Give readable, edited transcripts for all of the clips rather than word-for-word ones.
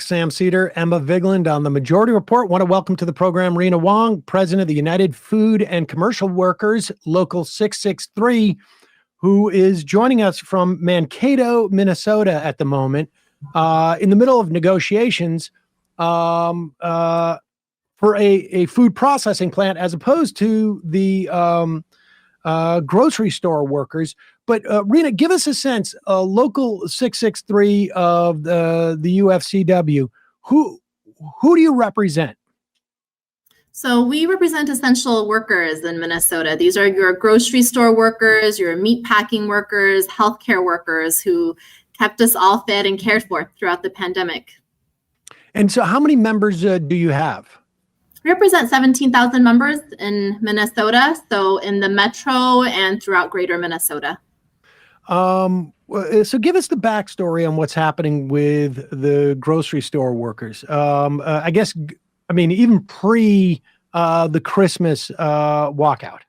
Sam Seder, Emma Vigeland on the Majority Report. Want to welcome to the program Rena Wong, President of the United Food and Commercial Workers, Local 663, who is joining us from Mankato, Minnesota at the moment, in the middle of negotiations for a food processing plant as opposed to the grocery store workers. But Reena, give us a sense, Local 663 of the UFCW, who do you represent? So we represent essential workers in Minnesota. These are your grocery store workers, your meat packing workers, healthcare workers who kept us all fed and cared for throughout the pandemic. And so how many members do you have? We represent 17,000 members in Minnesota, so in the metro and throughout greater Minnesota. So give us the backstory on what's happening with the grocery store workers. I guess, I mean, even pre the Christmas walkout.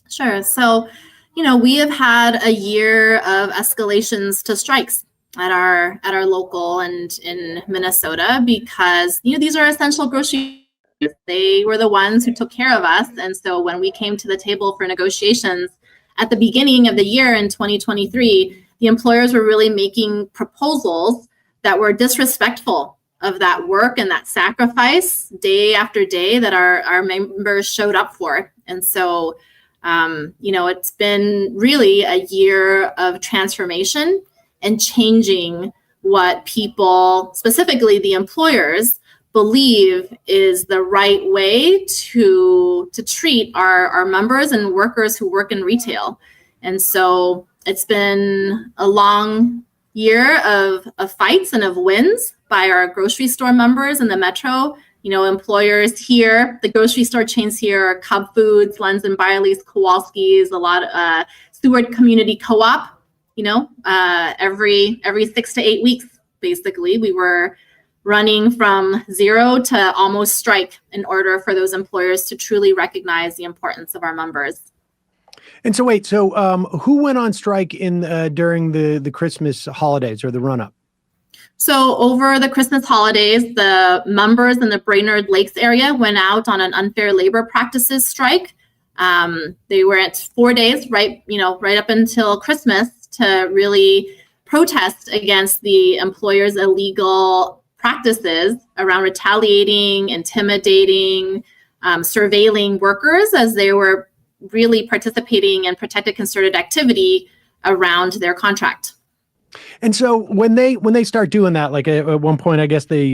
Sure. So, we have had a year of escalations to strikes at our local and in Minnesota because, these are essential grocery. They were the ones who took care of us. And so when we came to the table for negotiations at the beginning of the year in 2023, the employers were really making proposals that were disrespectful of that work and that sacrifice day after day that our members showed up for. And so, it's been really a year of transformation and changing what people, specifically the employers, believe is the right way to treat our members and workers who work in retail. And so it's been a long year of fights and of wins by our grocery store members in the metro. Employers here, the grocery store chains here are Cub Foods, Lenz and Byerly's, Kowalski's, a lot of Seward Community Co-op. Every 6 to 8 weeks, basically, we were running from zero to almost strike in order for those employers to truly recognize the importance of our members. And so wait, who went on strike during the Christmas holidays or the run-up? So over the Christmas holidays, the members in the Brainerd Lakes area went out on an unfair labor practices strike. They were at 4 days, right up until Christmas, to really protest against the employer's illegal practices around retaliating, intimidating, surveilling workers as they were really participating in protected concerted activity around their contract. And so when they start doing that, like at one point, I guess they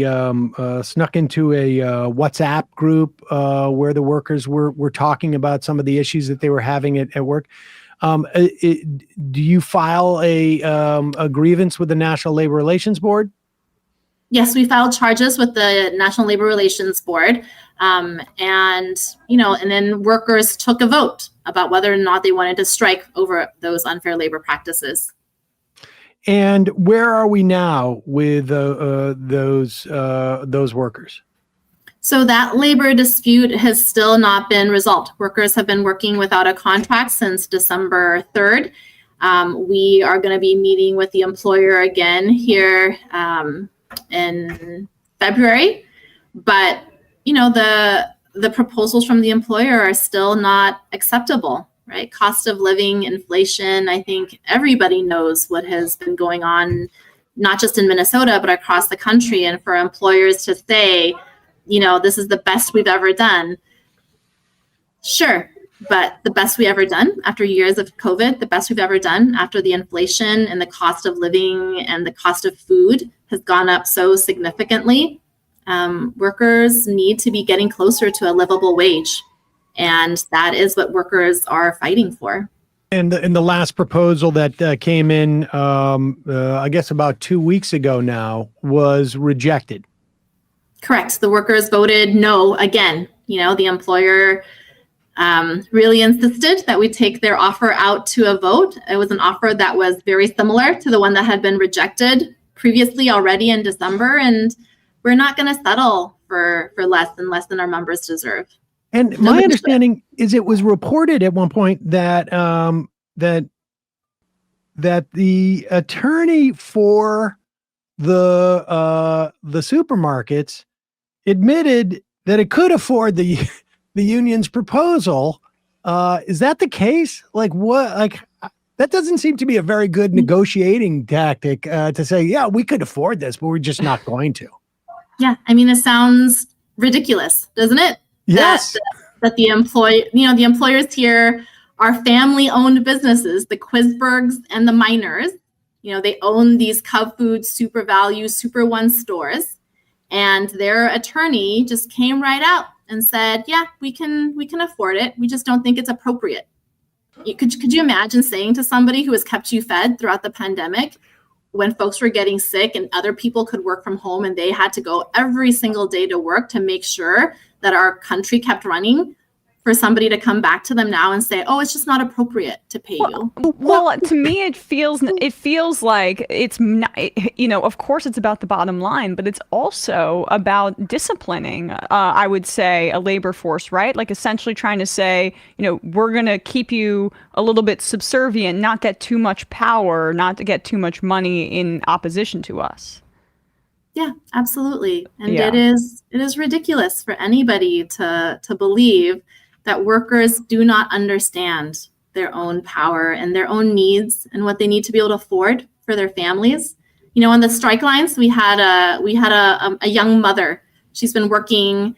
snuck into a WhatsApp group where the workers were talking about some of the issues that they were having at work. Do you file a grievance with the National Labor Relations Board? Yes, we filed charges with the National Labor Relations Board. And then workers took a vote about whether or not they wanted to strike over those unfair labor practices. And where are we now with those workers? So that labor dispute has still not been resolved. Workers have been working without a contract since December 3rd. We are going to be meeting with the employer again here in February, but the proposals from the employer are still not acceptable, right? Cost of living, inflation. I think everybody knows what has been going on, not just in Minnesota, but across the country. And for employers to say, this is the best we've ever done. Sure. But the best we ever done after years of COVID, the best we've ever done after the inflation and the cost of living and the cost of food has gone up so significantly. Workers need to be getting closer to a livable wage. And that is what workers are fighting for. And the last proposal that came in, I guess about 2 weeks ago now, was rejected. Correct. The workers voted no again. The employer really insisted that we take their offer out to a vote. It was an offer that was very similar to the one that had been rejected previously already in December. And we're not going to settle for less than our members deserve. And my understanding is it was reported at one point that that the attorney for the supermarkets admitted that it could afford the union's proposal. Is that the case? Like what? Like that doesn't seem to be a very good negotiating tactic to say, yeah, we could afford this, but we're just not going to. Yeah, I mean, it sounds ridiculous, doesn't it? Yes. That the the employers here are family-owned businesses, the Quisbergs and the Miners. They own these Cub Foods, Super Value, Super One stores, and their attorney just came right out and said, "Yeah, we can afford it. We just don't think it's appropriate." Could you imagine saying to somebody who has kept you fed throughout the pandemic, when folks were getting sick and other people could work from home and they had to go every single day to work to make sure that our country kept running, for somebody to come back to them now and say, "Oh, it's just not appropriate to pay you"? Well, to me, it feels like it's not, of course it's about the bottom line, but it's also about disciplining, I would say, a labor force, right? Like essentially trying to say, we're going to keep you a little bit subservient, not get too much power, not to get too much money in opposition to us. Yeah, absolutely. And it is ridiculous for anybody to believe that workers do not understand their own power and their own needs and what they need to be able to afford for their families. On the strike lines, we had a young mother. She's been working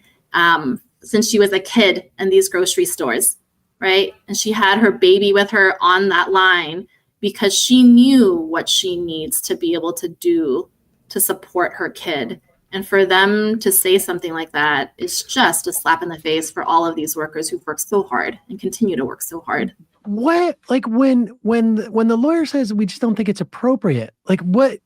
since she was a kid in these grocery stores, right? And she had her baby with her on that line because she knew what she needs to be able to do to support her kid. And for them to say something like that is just a slap in the face for all of these workers who've worked so hard and continue to work so hard. What, like when the lawyer says we just don't think it's appropriate, like what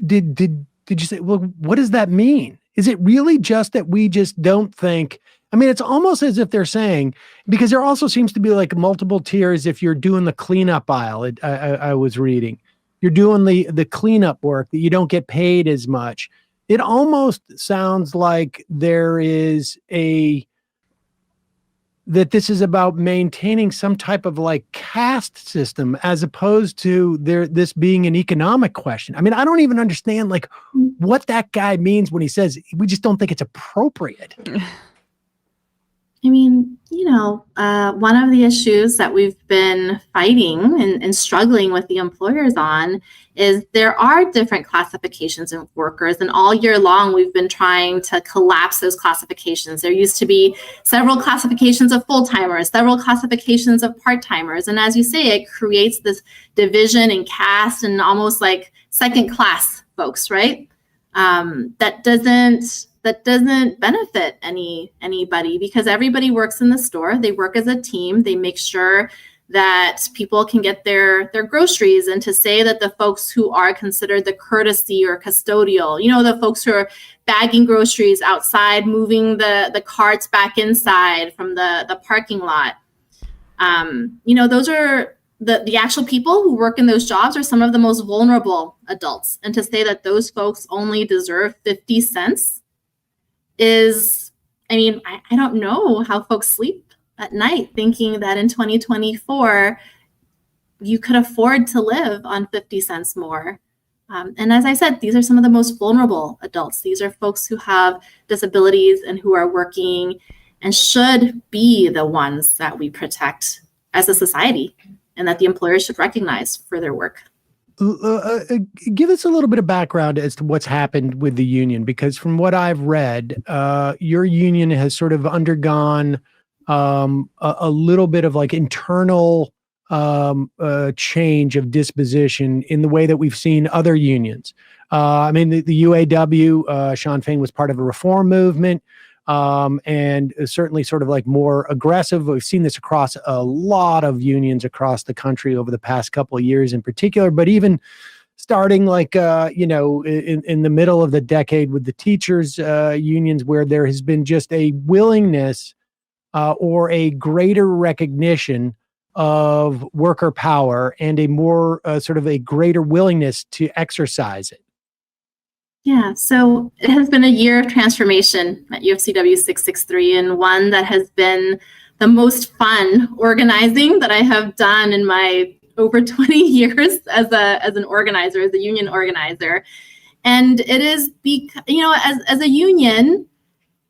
did you say? Well, what does that mean? Is it really just that we just don't think? I mean, it's almost as if they're saying, because there also seems to be like multiple tiers if you're doing the cleanup aisle. I was reading, you're doing the cleanup work that you don't get paid as much. It almost sounds like there is that this is about maintaining some type of like caste system as opposed to this being an economic question. I mean, I don't even understand like what that guy means when he says, we just don't think it's appropriate. I mean, one of the issues that we've been fighting and struggling with the employers on is there are different classifications of workers, and all year long we've been trying to collapse those classifications. There used to be several classifications of full-timers, several classifications of part-timers, and as you say, it creates this division and caste and almost like second-class folks, right? That doesn't benefit anybody, because everybody works in the store. They work as a team. They make sure that people can get their groceries, and to say that the folks who are considered the courtesy or custodial, the folks who are bagging groceries outside, moving the carts back inside from the parking lot, those are the actual people who work in those jobs are some of the most vulnerable adults. And to say that those folks only deserve 50 cents is, I don't know how folks sleep at night thinking that in 2024, you could afford to live on 50 cents more. And as I said, these are some of the most vulnerable adults. These are folks who have disabilities and who are working and should be the ones that we protect as a society, and that the employers should recognize for their work. Give us a little bit of background as to what's happened with the union, because from what I've read, your union has sort of undergone a little bit of like internal change of disposition in the way that we've seen other unions. The UAW, Shawn Fain was part of a reform movement, and certainly sort of like more aggressive. We've seen this across a lot of unions across the country over the past couple of years in particular, but even starting like, in the middle of the decade with the teachers unions, where there has been just a willingness or a greater recognition of worker power and a more sort of a greater willingness to exercise it. Yeah, so it has been a year of transformation at UFCW 663, and one that has been the most fun organizing that I have done in my over 20 years as an organizer, as a union organizer. And it is, as a union,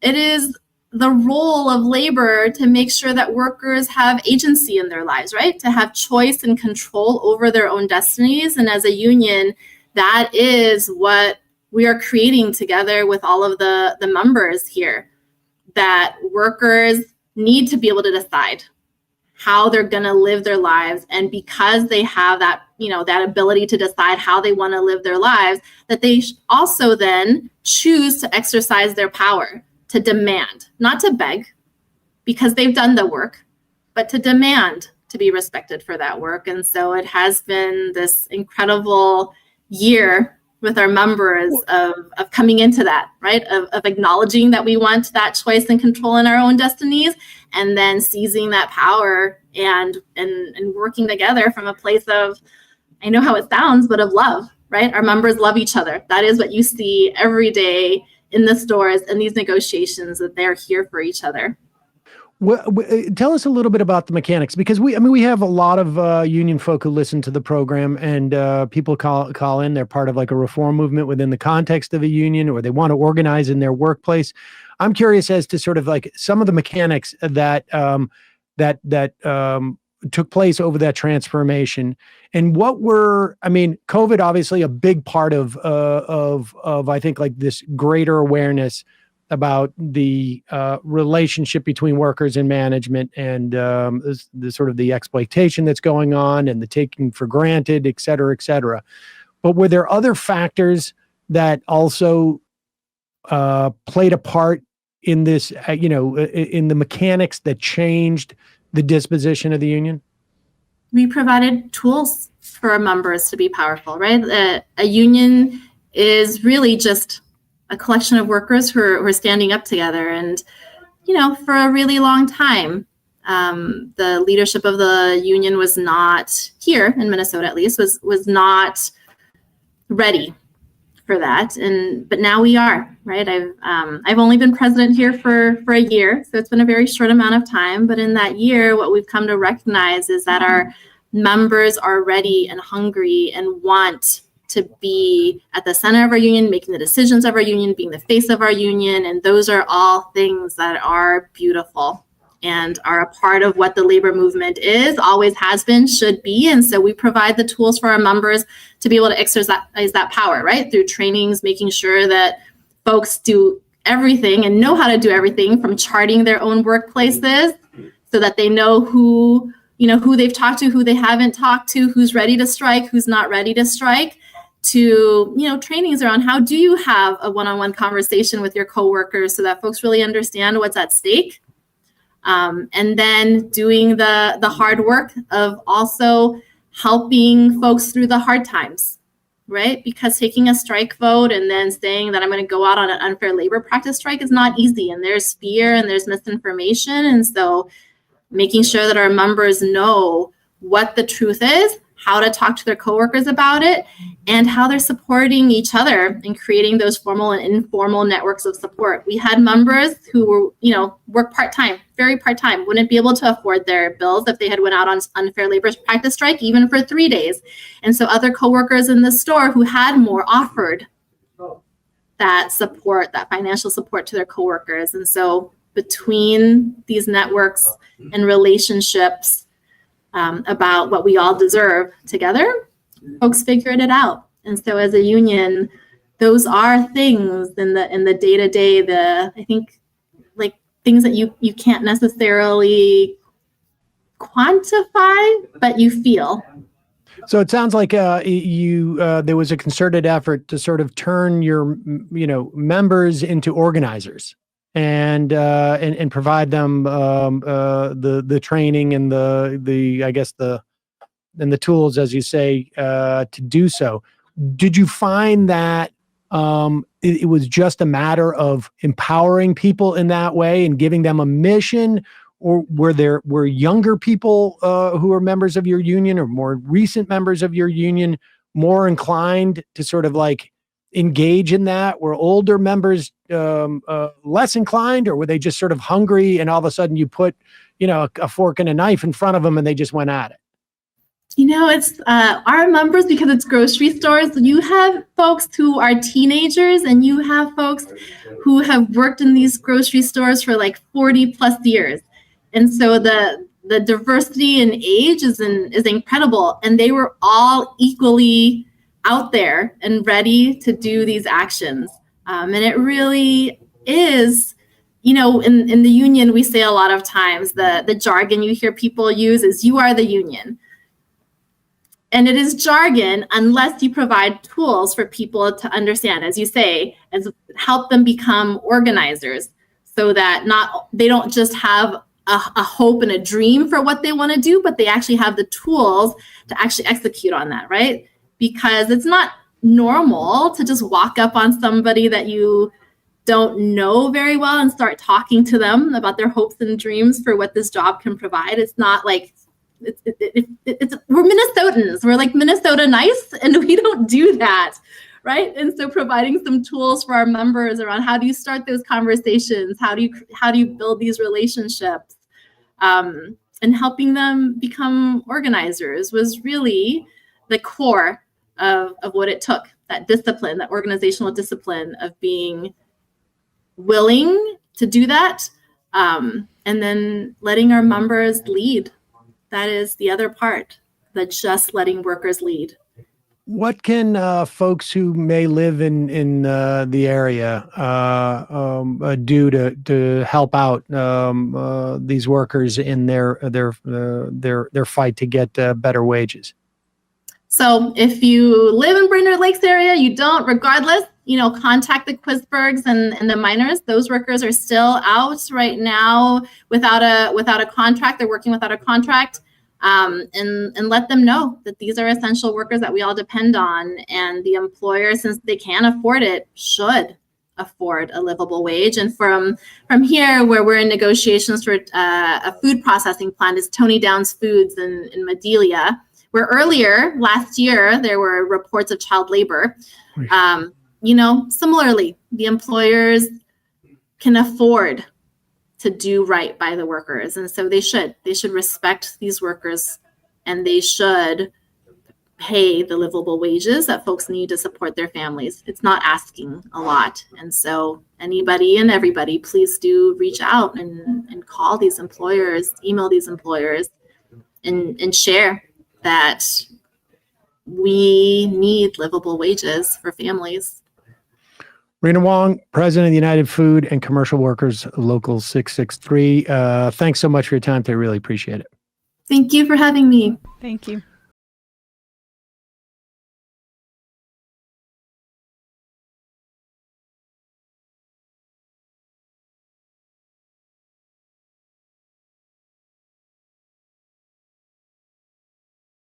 it is the role of labor to make sure that workers have agency in their lives, right? To have choice and control over their own destinies. And as a union, that is what we are creating together with all of the members here, that workers need to be able to decide how they're going to live their lives. And because they have that, that ability to decide how they want to live their lives, that they also then choose to exercise their power, to demand, not to beg, because they've done the work, but to demand to be respected for that work. And so it has been this incredible year with our members of coming into that, right? Of acknowledging that we want that choice and control in our own destinies, and then seizing that power and working together from a place of, I know how it sounds, but of love, right? Our members love each other. That is what you see every day in the stores and these negotiations, that they're here for each other. Well, tell us a little bit about the mechanics, because we have a lot of union folk who listen to the program, and people call in. They're part of like a reform movement within the context of a union, or they want to organize in their workplace. I'm curious as to sort of like some of the mechanics that took place over that transformation, and what were, COVID obviously a big part of I think like this greater awareness about the relationship between workers and management, and the sort of the exploitation that's going on and the taking for granted, et cetera, et cetera. But were there other factors that also played a part in this, in the mechanics that changed the disposition of the union? We provided tools for our members to be powerful, right? A union is really just a collection of workers who are standing up together. And, for a really long time, the leadership of the union was not, here in Minnesota at least, was not ready for that. But now we are, right? I've only been president here for a year, so it's been a very short amount of time. But in that year, what we've come to recognize is that our members are ready and hungry and want to be at the center of our union, making the decisions of our union, being the face of our union. And those are all things that are beautiful and are a part of what the labor movement is, always has been, should be. And so we provide the tools for our members to be able to exercise that power, right? Through trainings, making sure that folks do everything and know how to do everything, from charting their own workplaces so that they know who they've talked to, who they haven't talked to, who's ready to strike, who's not ready to strike, to, trainings around how do you have a one-on-one conversation with your coworkers so that folks really understand what's at stake. And then doing the hard work of also helping folks through the hard times, right? Because taking a strike vote and then saying that I'm going to go out on an unfair labor practice strike is not easy. And there's fear and there's misinformation. And so making sure that our members know what the truth is, how to talk to their coworkers about it, and how they're supporting each other and creating those formal and informal networks of support. We had members who were, work part-time, very part-time, wouldn't be able to afford their bills if they had went out on unfair labor practice strike, even for 3 days. And so other coworkers in the store who had more offered that support, that financial support to their coworkers. And so between these networks and relationships, about what we all deserve together, folks figured it out. And so as a union, those are things in the day-to-day, I think like things that you can't necessarily quantify, but you feel. So it sounds like there was a concerted effort to sort of turn your members into organizers, and provide them the training and the tools, as you say, to do so. Did you find that it was just a matter of empowering people in that way and giving them a mission, or were younger people who are members of your union or more recent members of your union more inclined to sort of like engage in that? Were older members less inclined, or were they just sort of hungry and all of a sudden you put, a fork and a knife in front of them and they just went at it? It's our members, because it's grocery stores. You have folks who are teenagers, and you have folks who have worked in these grocery stores for like 40 plus years. And so the diversity in age is incredible. And they were all equally out there and ready to do these actions. And it really is, in the union, we say a lot of times, the jargon you hear people use is, you are the union. And it is jargon unless you provide tools for people to understand, as you say, and help them become organizers, so that they don't just have a hope and a dream for what they want to do, but they actually have the tools to actually execute on that, right? Because it's not normal to just walk up on somebody that you don't know very well and start talking to them about their hopes and dreams for what this job can provide. It's not like, we're Minnesotans. We're like Minnesota nice, and we don't do that, right? And so providing some tools for our members around how do you start those conversations, how do you build these relationships, and helping them become organizers was really the core of what it took. That discipline, that organizational discipline of being willing to do that, and then letting our members lead. That is the other part, that just letting workers lead. What can folks who may live in the area do to help out these workers in their fight to get better wages? So if you live in Brainerd Lakes area, you don't, regardless, contact the Quisbergs and the miners. Those workers are still out right now without a contract. They're working without a contract, and let them know that these are essential workers that we all depend on, and the employer, since they can afford it, should afford a livable wage. And from here, where we're in negotiations for a food processing plant, is Tony Downs Foods in Madelia, where earlier last year there were reports of child labor. Similarly, the employers can afford to do right by the workers, and so they should respect these workers, and they should pay the livable wages that folks need to support their families. It's not asking a lot. And so anybody and everybody, please do reach out and call these employers, email these employers, and share that we need livable wages for families. Rena Wong, President of the United Food and Commercial Workers, Local 663. Thanks so much for your time today. Really appreciate it. Thank you for having me. Thank you.